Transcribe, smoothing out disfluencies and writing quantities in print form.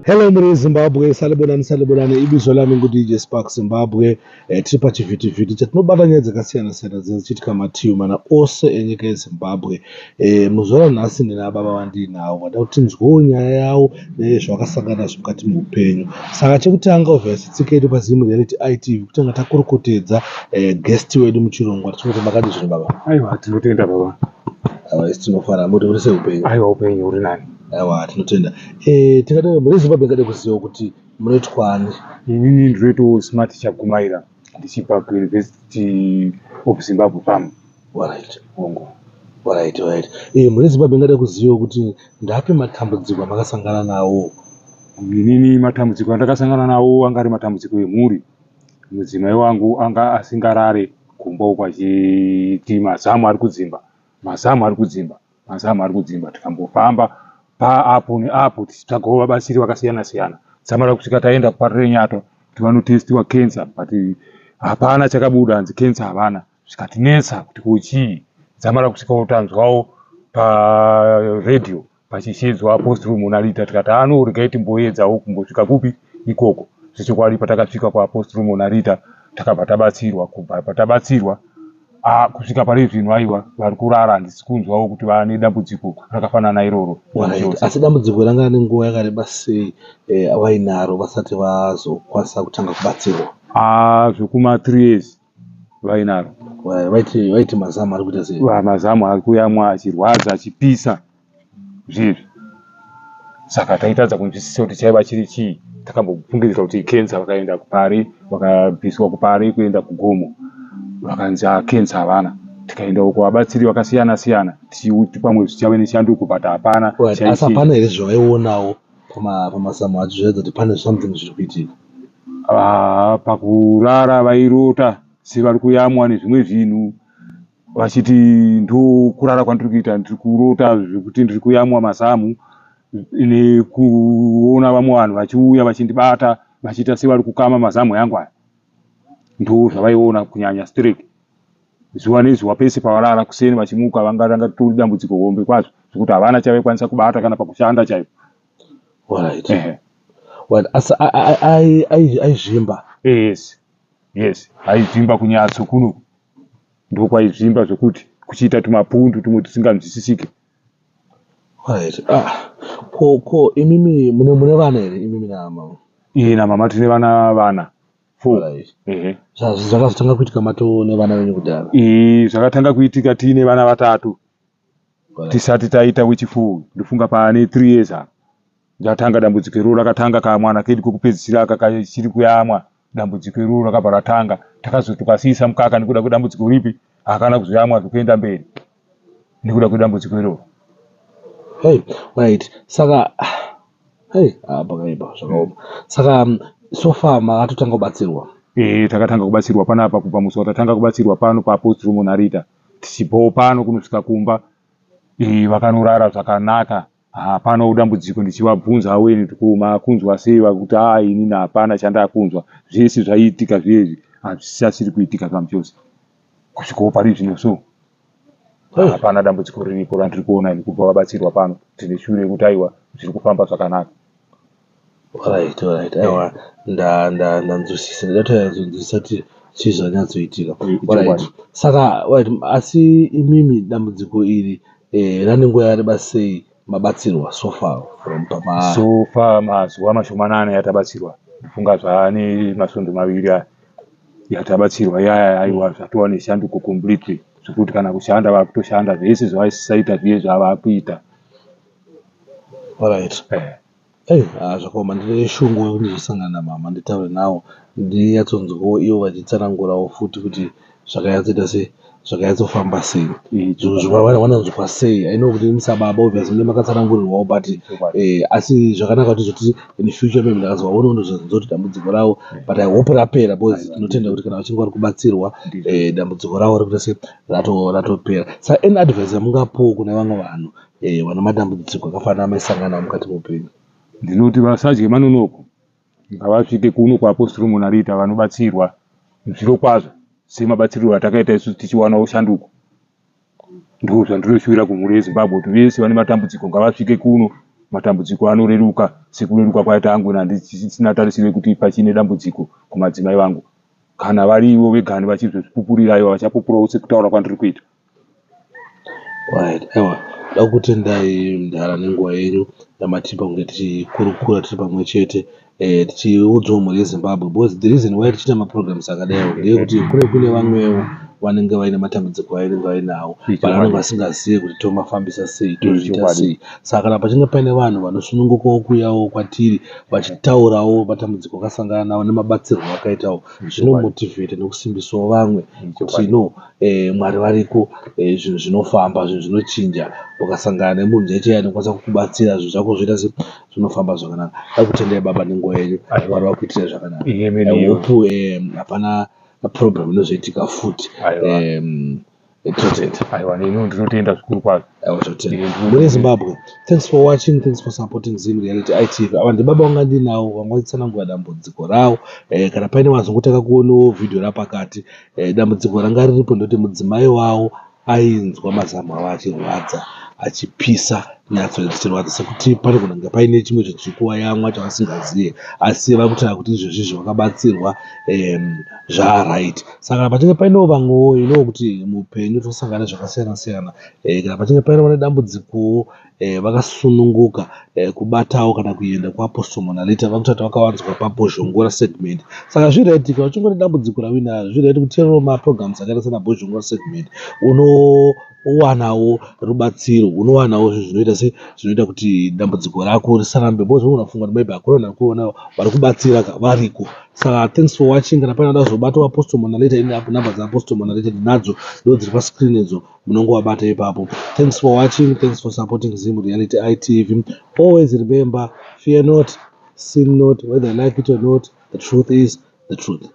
Hello muri Zimbabwe, salibonani ibizo lami nguDJ Spark Zimbabwe. Tiri pachivhitivhiti chatinobata nyaya dzakasiyana-siyana dzinochitika mativi mana ose enyika yeZimbabwe. Muzuva ranhasi ndina baba vandinawo vada kuti tinzwewo nyaya yawo nezvavakasangana nazvo mukati muupenyu. Saka chekutanga obviously tsika yedu paZimu Reality ITV kutanga takurukotedza guest wedu muchirongwa tichikuti makadi zvino baba. Aiwa, tinotenda baba. Aiwa, isi tinofara muri uri seupenyu. Aiwa, upenyu uri nani? Aiwa, tinotenda. Tikati muri Zimbabwe ngade kuziva kuti munoitwani. Inini ndinoitawo smart chakumaira ndichibva kuUniversity of Zimbabwe Farm. Alright. Hongo. Alright. Muri Zimbabwe ngade kuziva kuti ndape matambudziko amakasangana nawo. Inini matambudziko andakasangana nawo anga ari matambudziko emhuri. Mudzimai wangu anga asingarare kumba uko achiti Mazamu ari kudzimba. Tikambofamba paapo neapo tichitsvagawo vabatsiri vakasiyana-siyana. Tsamara kusvika taenda kuParenyato kuti vanotestiwa kensa, but hapana chakabuda, hanzi kensa havana. Zvikatinetsa kuti kuchii. Tsamara kusvika tanzwawo paredhiyo pachishedzwa post-pulmonarity tikati regai timboedzawo kumbosvika kupi ikoko. Zvechokwadi patakasvika kwapost-pulmonarity takabva tabatsirwa. Kubva patabatsirwa kusvika pari zvino aiwa vari kurara, handisi kunzwawo kuti vane dambudziko rakafanana iroro. Asi dambudziko ranga nenguva yakareba sei vainaro vasati vazokwanisa kutanga kubatsirwa? Zvekuma 3 years vainaro. Vaiti Mazamu ari kuita sei? Mazamu ari kuyamwa achirwadza achipisa zvizvi. Saka taitadza kunzwisisa kuti chaiva chiri chii. Takambofungidzira kuti kensa, vakaenda kuPari, vakabviswa kuPari kuenda kuGomo. Vakanzi kensa havana. Tikaenda uko vabatsiri vakasiyana-siyana tichiuti pamwe zvichave neshanduko, but hapana. Asi hapana here zvavaionawo pamazamu acho zvaidza kuti pane something zviri kuitika? Pakurara vairota sevari kuyamwa nezvimwe zvinhu vachiti ndo kurara kwandiri kuita, ndiri kurota zvekuti ndiri kuyamwa Mazamu, nekuona vamwe vanhu vachiuya vachindibata vachiita sevari kukama Mazamu yangu aya. Ndo zvavaiona kunyanya strike. Zuva nezuva pese pavarara kuseni vachimuka vanga tori dambudziko hombe kwazvo zvekuti havana chavaikwanisa kubata kana pakushanda chaipo. Alright. Asi aizvimba? Yes, aizvimba kunyatso kuno. Ndo kwaizvimba zvekuti kuchiita tumapundu tumwe tusinganzwisisike. Alright. Ko imimi mune vana here imimi namama? Namama tine vana 4. Zvakazotanga kuitika mato nevana venyu kudhara? Zvakatanga kuitika tine vana 3 tisati taita wechifuwo. Ndofunga pane 3 years apa ndatanga dambudziko iroro rakatanga kamwana kedu kokupedzisira kachiri kuyamwa. Dambudziko iroro rakabva ratanga, takazotokasisa mukaka nekuda kwedambudziko ripi, hakana kuzoyamwa zvokuenda mberi nekuda kwedambudziko iroro. Right. Saka pakaipa zvakaoma. Saka so far makatotanga kubatsirwa? Takatanga kubatsirwa panapa. Kubva musi watatanga kubatsirwa pano papost-pulmonarity tichipowo pano kunosvika kumba vakanorara zvakanaka. Hapana dambudziko. Ndichivabvunza aweni tikuma kunzwa sei, vakuti inini hapana chandakunzwa, zvese zvaiitika zvezvi hazvisasiri kuitika pamuchosi. Kusvikawo pari zvino so hapana dambudziko riripo randiri kuona kubva vabatsirwa pano. Tine shure yekuti aiwa zviri kufamba zvakanaka. Alright. Aiwa, ndanzwisisa. Ndatozonzwisisa kuti chii zvanyatsoitika. Alright. Saka asi imimi dambudziko iri rane nguva yareba sei mabatsirwa so far? So far mazuva mashomanana yatabatsirwa. Ndofunga zvane masvondo 2 yatabatsirwa. Aiwa zvatova neshanduko completely zvekuti kana kushanda vakutoshanda zvese zvavaisaita zviye zvavakuita. Alright. Zvakaoma. Ndine shungu yekuti ndizosangana namama nditaure navo ndinyatsonzwawo ivo vachitsanangurawo futi kuti zvakanyatsoita sei, zvakanyatsofamba sei, vanonzwa sei. I know kuti musababa obviously mune makatsanangurirwawo, but asi zvakanaka kuti zoti in future maybe ndakazwa unondozoti dambudziko ravo, but I hope rapera because tinotenda kuti kana vachinge vari kubatsirwa dambudziko ravo rikuita sei ratopera. Saka any advice yamungapo kuna vamwe vanhu vana madambudziko akafanana amaisangana nawo mukati muupenyu? Ndinoti vasadye manonoko, ngavasvike kuno kwapost-pulmonarity vanobatsirwa zviro kwazvo semabatsiriro atakaita isu tichiwanawo shanduko. Ndo zvandinoshuvira kumhuri yeZimbabwe kuti vese vane matambudziko ngavasvike kuno matambudziko anoreruka sekureruka kwaita angu sinatarisiwe kuti pachine dambudziko kumadzimai vangu. Kana varivo vegani vachizozvipupurira ivo vachapupurawo sekutaura kwandiri kuita. Right, ewa ndakutendai mudhara nenguva yenyu namatipa kunge tichikurukura tiri pamwe chete tichiudzawo mhuri yeZimbabwe, because the reason why tichiita maprograms akadai ndeyekuti kune vamwewo vanenge vaine matambudziko vainenge vainawo vanenge vasingazivi kuti tomafambisa sei, tozviita sei. Saka kana pachinge paine vanhu vanosunungukawo kuuyawo kwatiri vachitaurawo matambudziko akasangana nawo nemabatsirwo akaitawo, zvinomotivheta nekusimbisawo vamwe kuti Mwari variko, zvinhu zvinofamba, zvinhu zvinochinja. Ukasangana nemunhu jeche anokwanisa kukubatsira, zvinhu zvako zvoita zvinofamba zvakanaka. Ndakutendai baba nenguva yenyu, Mwari vakuitira zvakanaka. Hope hapana problem inozoitika futi. Ndinotenda zvikuru kwazvo. Mune Zimbabwe, thanks for watching, thanks for supporting Zim Reality ITV. Ava ndibaba vanga ndinawo vangwatsanangura dambudziko rawo. Kana paine vazongotaka kuonawo vhidhiyo rapakati, dambudziko ranga riripo ndoti mudzimai wavo ainzwa mazamu avo achirwadza, achipisa, nyatso dzichirwadza, sekuti pane kunenge paine chimwe chinhu chiri kuvayamwa chavasingazive, asi vakutaura kuti izvozvizvi vakabatsirwa zvaraiti. Saka kana pachinge painewo vamwewo kuti muupenyu tosangana zvakasiyana siyana, kana pachinge paine vane dambudzikowo vakasununguka kubatawo kana kuenda kuApostle Monalita, vakutata vakawanzwa pabhozhongora segment. Saka zviraitika uchingone dambudziko rawinaro, zviraiti kuteerawo maprograms akaita sana bhozhongora segment, unowanawo rubatsiro, unowanawo zvinoita kuti dambudziko rako risarambe, because unofunga kuti maybe hakuna kuona vari kubatsira variko. Saka thanks for watching. Kana paine vanoda kuzobata Apostle Monalita, ine apo namba dzaApostle Monalita ndinadzo, ndo dziri pascreen idzo, munongowabata ipapo. Thanks for watching, thanks for supporting Zim Reality ITV. Always remember, fear not, sin not, whether you like it or not, the truth is the truth.